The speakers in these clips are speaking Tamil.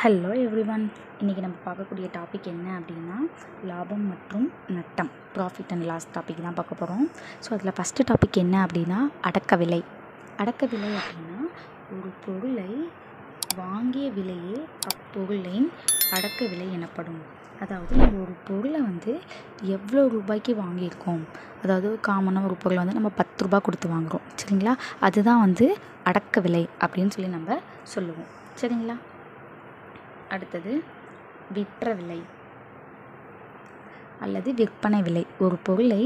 Hello everyone. இன்றைக்கி நம்ம பார்க்கக்கூடிய டாபிக் என்ன அப்படின்னா லாபம் மற்றும் நட்டம், ப்ராஃபிட் அண்ட் லாஸ் டாபிக் தான் பார்க்க போகிறோம். ஸோ அதில் ஃபஸ்ட்டு டாபிக் என்ன அப்படின்னா அடக்க விலை. அடக்க விலை அப்படின்னா ஒரு பொருளை வாங்கிய விலையே அப்பொருளின் அடக்க விலை எனப்படும். அதாவது நம்ம ஒரு பொருளை எவ்வளோ ரூபாய்க்கு வாங்கியிருக்கோம், அதாவது காமனாக ஒரு பொருளை நம்ம 10 ரூபா கொடுத்து வாங்குகிறோம் சரிங்களா, அதுதான் அடக்க விலை அப்படின்னு சொல்லி நம்ம சொல்லுவோம் சரிங்களா. அடுத்தது விற்ற விலை அல்லது விற்பனை விலை. ஒரு பொருளை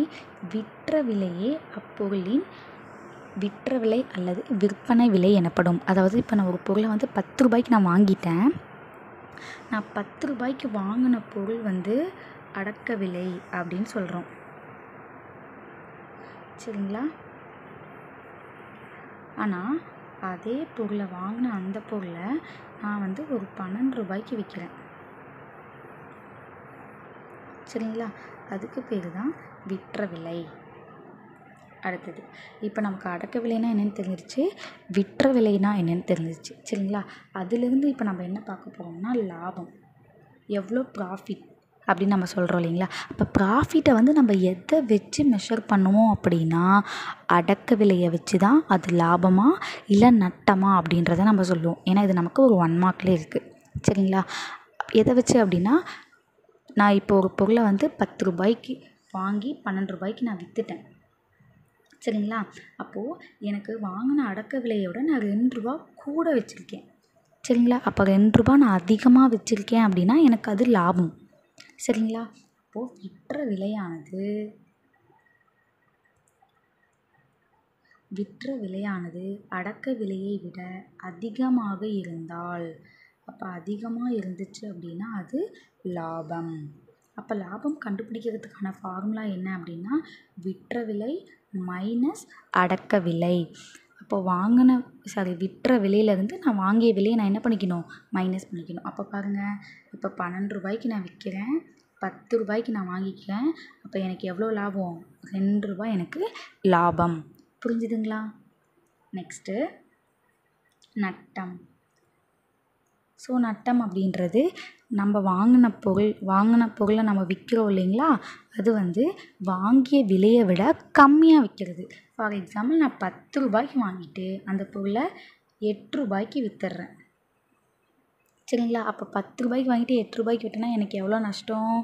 விற்ற விலையே அப்பொருளின் விற்ற விலை அல்லது விற்பனை விலை எனப்படும். அதாவது இப்போ நான் ஒரு பொருளை 10 ரூபாய்க்கு நான் வாங்கிட்டேன், நான் 10 ரூபாய்க்கு வாங்கின பொருள் அடக்க விலை அப்படின்னு சொல்கிறோம் சரிங்களா. ஆனால் அதே பொருளை வாங்கின அந்த பொருளை நான் ஒரு 12 ரூபாய்க்கு விற்கிறேன் சரிங்களா, அதுக்கு பேர் தான் விற்ற விலை. அடுத்தது இப்போ நமக்கு அடக்க விலைனா என்னென்னு தெரிஞ்சிருச்சு, விற்ற விலைனா என்னென்னு தெரிஞ்சிருச்சு சரிங்களா. அதுலேருந்து இப்போ நம்ம என்ன பார்க்க போகிறோம்னா லாபம், எவ்வளோ ப்ராஃபிட் அப்படின்னு நம்ம சொல்கிறோம் இல்லைங்களா. அப்போ ப்ராஃபிட்டை நம்ம எதை வச்சு மெஷர் பண்ணுவோம் அப்படின்னா அடக்க விலையை வச்சு தான் அது லாபமா இல்லை நட்டமா அப்படின்றத நம்ம சொல்லுவோம். ஏன்னா இது நமக்கு ஒரு 1 மார்க்லேயே இருக்குது சரிங்களா. எதை வச்சு அப்படின்னா நான் இப்போ ஒரு பொருளை 10 ரூபாய்க்கு வாங்கி 12 ரூபாய்க்கு நான் விற்றுட்டேன் சரிங்களா. அப்போது எனக்கு வாங்கின அடக்க விலையோட நான் 2 ரூபா கூட வச்சுருக்கேன் சரிங்களா. அப்போ 2 ரூபா நான் அதிகமாக வச்சுருக்கேன் அப்படின்னா எனக்கு அது லாபம் சரிங்களா. அப்போது விற்ற விலையானது அடக்க விலையை விட அதிகமாக இருந்தால், அப்போ அதிகமாக இருந்துச்சு அப்படின்னா அது லாபம். அப்போ லாபம் கண்டுபிடிக்கிறதுக்கான ஃபார்முலா என்ன அப்படின்னா விற்ற விலை மைனஸ் அடக்க விலை. அப்போ விற்ற விலையிலேருந்து நான் வாங்கிய விலையை நான் என்ன பண்ணிக்கணும், மைனஸ் பண்ணிக்கணும். அப்போ பாருங்கள், இப்போ 12 ரூபாய்க்கு நான் விற்கிறேன், 10 ரூபாய்க்கு நான் வாங்கிக்கிறேன், அப்போ எனக்கு எவ்வளோ லாபம், 2 ரூபாய் எனக்கு லாபம். புரிஞ்சுதுங்களா. நெக்ஸ்ட்டு நட்டம். ஸோ நட்டம் அப்படின்றது நம்ம வாங்கின பொருளை நம்ம விற்கிறோம் இல்லைங்களா, அது வாங்கிய விலையை விட கம்மியாக விற்கிறது. ஃபார் எக்ஸாம்பிள் நான் 10 ரூபாய்க்கு வாங்கிட்டு அந்த பொருளை 8 ரூபாய்க்கு விற்றுறேன் சரிங்களா. அப்போ 10 ரூபாய்க்கு வாங்கிட்டு 8 ரூபாய்க்கு விட்டேன்னா எனக்கு எவ்வளோ நஷ்டம்,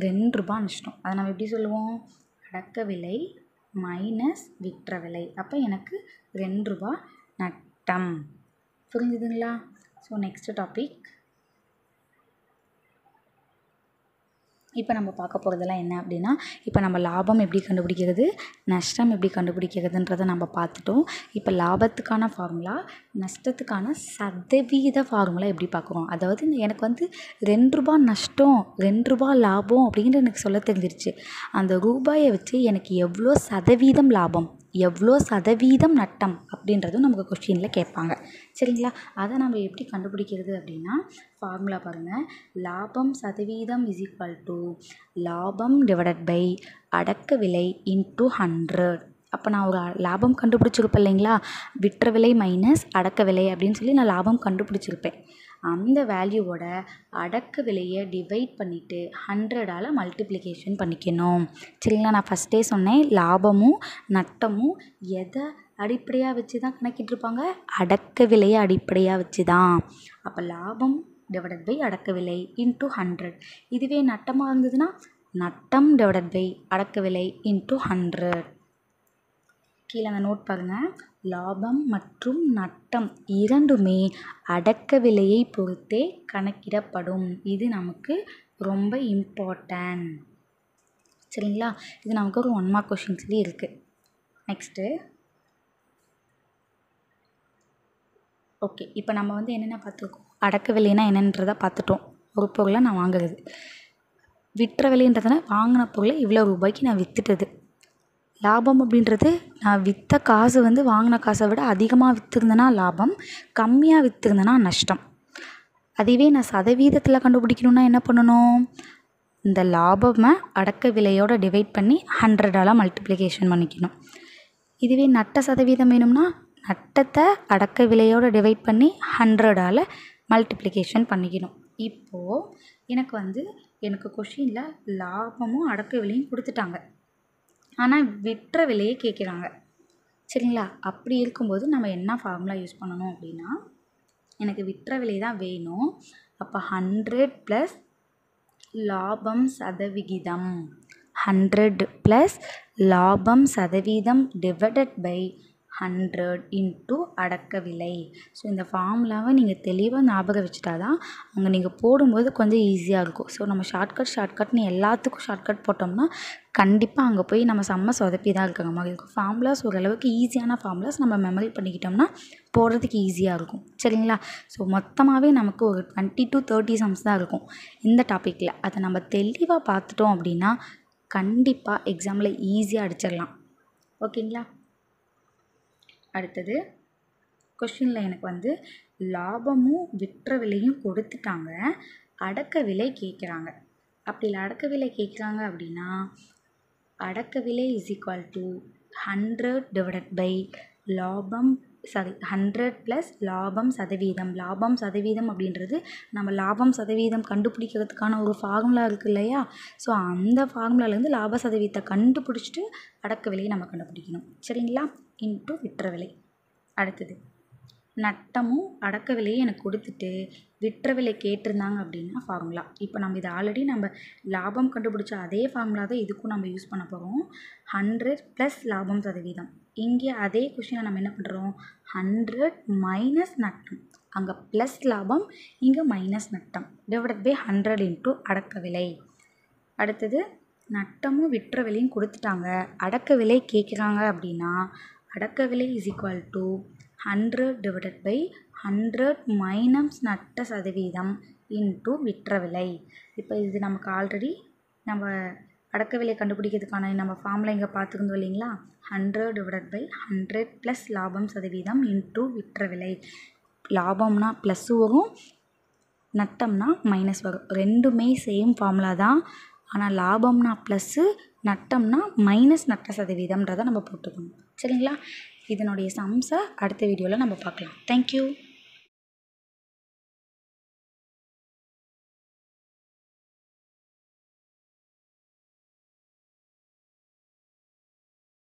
2 ரூபா நஷ்டம். அதை நம்ம எப்படி சொல்லுவோம், அடக்க விலை மைனஸ் விற்ற விலை. அப்போ எனக்கு 2 ரூபா நட்டம். புரிஞ்சுதுங்களா. ஸோ நெக்ஸ்ட் டாபிக் இப்போ நம்ம பார்க்க போகிறதெல்லாம் என்ன அப்படின்னா, இப்போ நம்ம லாபம் எப்படி கண்டுபிடிக்கிறது, நஷ்டம் எப்படி கண்டுபிடிக்கிறதுன்றதை நம்ம பார்த்துட்டோம். இப்போ லாபத்துக்கான ஃபார்முலா, நஷ்டத்துக்கான சதவீத ஃபார்முலா எப்படி பார்க்குறோம். அதாவது எனக்கு 2 ரூபா நஷ்டம் 2 ரூபா லாபம் அப்படின்ட்டு எனக்கு சொல்ல தெரிஞ்சிருச்சு. அந்த ரூபாயை வச்சு எனக்கு எவ்வளோ சதவீதம் லாபம் எவ்வளோ சதவீதம் நட்டம் அப்படின்றதும் நமக்கு கொஸ்டினில் கேட்பாங்க சரிங்களா. அதை நம்ம எப்படி கண்டுபிடிக்கிறது அப்படின்னா ஃபார்முலா பாருங்கள், லாபம் சதவீதம் இஸ் ஈக்குவல் டு லாபம் டிவைடட் பை அடக்க விலை இன்ட்டு 100. அப்போ நான் ஒரு லாபம் கண்டுபிடிச்சிருப்பேன் இல்லைங்களா, விற்ற விலை மைனஸ் அடக்க விலை அப்படின்னு சொல்லி நான் லாபம் கண்டுபிடிச்சிருப்பேன். அந்த வேல்யூவோட அடக்க விலையை டிவைட் பண்ணிவிட்டு 100ஆல் மல்டிப்ளிகேஷன் பண்ணிக்கணும் சரிங்களா. நான் ஃபஸ்ட்டே சொன்னேன், லாபமும் நட்டமும் எதை அடிப்படையாக வச்சு தான் கணக்கிட்டிருப்பாங்க, அடக்க விலையை அடிப்படையாக வச்சு தான். அப்போ லாபம் டிவைடட் பை அடக்க விலை இன்ட்டு 100. இதுவே நட்டமாக இருந்ததுன்னா நட்டம் டிவைடட் பை அடக்க விலை இன்ட்டு 100. கீழே அந்த நோட் பாருங்கள், லாபம் மற்றும் நட்டம் இரண்டுமே அடக்க விலையை பொறுத்தே கணக்கிடப்படும். இது நமக்கு ரொம்ப இம்பார்ட்டன்ட் சரிங்களா. இது நமக்கு ஒரு 1 மார்க் கொஷின்ஸ்லேயே இருக்குது. நெக்ஸ்ட்டு ஓகே, இப்போ நம்ம என்னென்ன பார்த்துருக்கோம், அடக்க விலைனா என்னன்றதை பார்த்துட்டோம். ஒரு பொருளை நான் வாங்குறது, விற்ற விலைன்றதுனா வாங்கின பொருளை இவ்வளோ ரூபாய்க்கு நான் விற்றுட்டது. லாபம் அப்படின்றது நான் விற்ற காசு வாங்கின காசை விட அதிகமாக விற்றுருந்தேன்னா லாபம், கம்மியாக விற்றுருந்தேன்னா நஷ்டம். அதுவே நான் சதவீதத்தில் கண்டுபிடிக்கணுன்னா என்ன பண்ணணும், இந்த லாபமை அடக்க விலையோட டிவைட் பண்ணி 100ஆல் மல்டிப்ளிகேஷன் பண்ணிக்கணும். இதுவே நட்ட சதவீதம் வேணும்னா நட்டத்தை அடக்க விலையோட டிவைட் பண்ணி 100ஆல் மல்டிப்ளிகேஷன் பண்ணிக்கணும். இப்போது எனக்கு கொஷினில் லாபமும் அடக்க விலையும் கொடுத்துட்டாங்க, ஆனால் விற்ற விலையை கேட்குறாங்க. சரிங்களா? அப்படி இருக்கும்போது நம்ம என்ன ஃபார்முலா யூஸ் பண்ணணும் அப்படின்னா, எனக்கு விற்ற விலை தான் வேணும். அப்போ 100 + லாபம் சதவிகிதம், 100 + லாபம் சதவீதம் டிவைடட் பை 100 இன்ட்டு அடக்க விலை. ஸோ இந்த ஃபார்முலாவை நீங்கள் தெளிவாக ஞாபகம் வச்சுட்டா தான் அங்கே நீங்கள் போடும்போது கொஞ்சம் ஈஸியாக இருக்கும். ஸோ நம்ம ஷார்ட்கட்னு எல்லாத்துக்கும் ஷார்ட்கட் போட்டோம்னா கண்டிப்பாக அங்கே போய் நம்ம செம்ம சொதப்பி தான் இருக்கிற மாதிரி இருக்கும். ஃபார்முலாஸ் ஓரளவுக்கு ஈஸியான ஃபார்முலாஸ் நம்ம மெமரி பண்ணிக்கிட்டோம்னா போடுறதுக்கு ஈஸியாக இருக்கும். சரிங்களா? ஸோ மொத்தமாகவே நமக்கு ஒரு 20 to 30 சம்ஸ் தான் இருக்கும் இந்த டாப்பிக்கில். அதை நம்ம தெளிவாக பார்த்துட்டோம் அப்படின்னா கண்டிப்பாக எக்ஸாமில் ஈஸியாக அடிச்சிடலாம். ஓகேங்களா? அடுத்தது கொஷினில் எனக்கு லாபமும் விற்ற விலையும் கொடுத்துட்டாங்க, அடக்க விலை கேட்குறாங்க. அப்படி இல்லை அடக்க விலை கேட்குறாங்க அப்படின்னா அடக்க விலை = 100 டிவைடட் பை லாபம் 100 + லாபம் சதவீதம். லாபம் சதவீதம் அப்படின்றது நம்ம லாபம் சதவீதம் கண்டுபிடிக்கிறதுக்கான ஒரு ஃபார்முலா இருக்குது இல்லையா? ஸோ அந்த ஃபார்முலாலேருந்து லாப சதவீதத்தை கண்டுபிடிச்சிட்டு அடக்க விலையை நம்ம கண்டுபிடிக்கணும். சரிங்களா? இன்ட்டு விற்ற விலை. அடுத்தது நட்டமும் அடக்க விலையும் எனக்கு கொடுத்துட்டு விற்ற விலை கேட்டிருந்தாங்க அப்படின்னா ஃபார்முலா. இப்போ நம்ம இதை ஆல்ரெடி நம்ம லாபம் கண்டுபிடிச்ச அதே ஃபார்முலா தான் இதுக்கும் நம்ம யூஸ் பண்ண போகிறோம். 100 + லாபம் சதவீதம். இங்கே அதே கொஷினை நம்ம என்ன பண்ணுறோம், 100 மைனஸ் நட்டம், அங்கே ப்ளஸ் லாபம் இங்கே மைனஸ் நட்டம் டிவைடட் பை 100 இன்ட்டு அடக்க விலை. அடுத்தது நட்டமும் விற்ற விலையும் கொடுத்துட்டாங்க, அடக்க விலை கேட்குறாங்க அப்படின்னா அடக்க விலை = 100 டிவைடட் பை 100 மைனஸ் நட்ட சதவீதம் இன்ட்டு விற்ற விலை. இப்போ இது நமக்கு ஆல்ரெடி நம்ம அடக்க விலை கண்டுபிடிக்கிறதுக்கான நம்ம ஃபார்முலா இங்கே பார்த்துருந்தோம் இல்லைங்களா? 100 டிவைடட் பை 100 + லாபம் சதவீதம் இன்ட்டு விற்ற விலை. லாபம்னா ப்ளஸ் வரும், நட்டம்னா மைனஸ் வரும். ரெண்டுமே சேம் ஃபார்முலா தான். ஆனால் லாபம்னா ப்ளஸ்ஸு, நட்டம்னா மைனஸ் நட்ட சதவீதம்ன்றதை நம்ம போட்டுக்கணும். சரிங்களா? இதனுடைய சம்ஸை அடுத்த வீடியோவில் நம்ம பார்க்கலாம். தேங்க்யூ.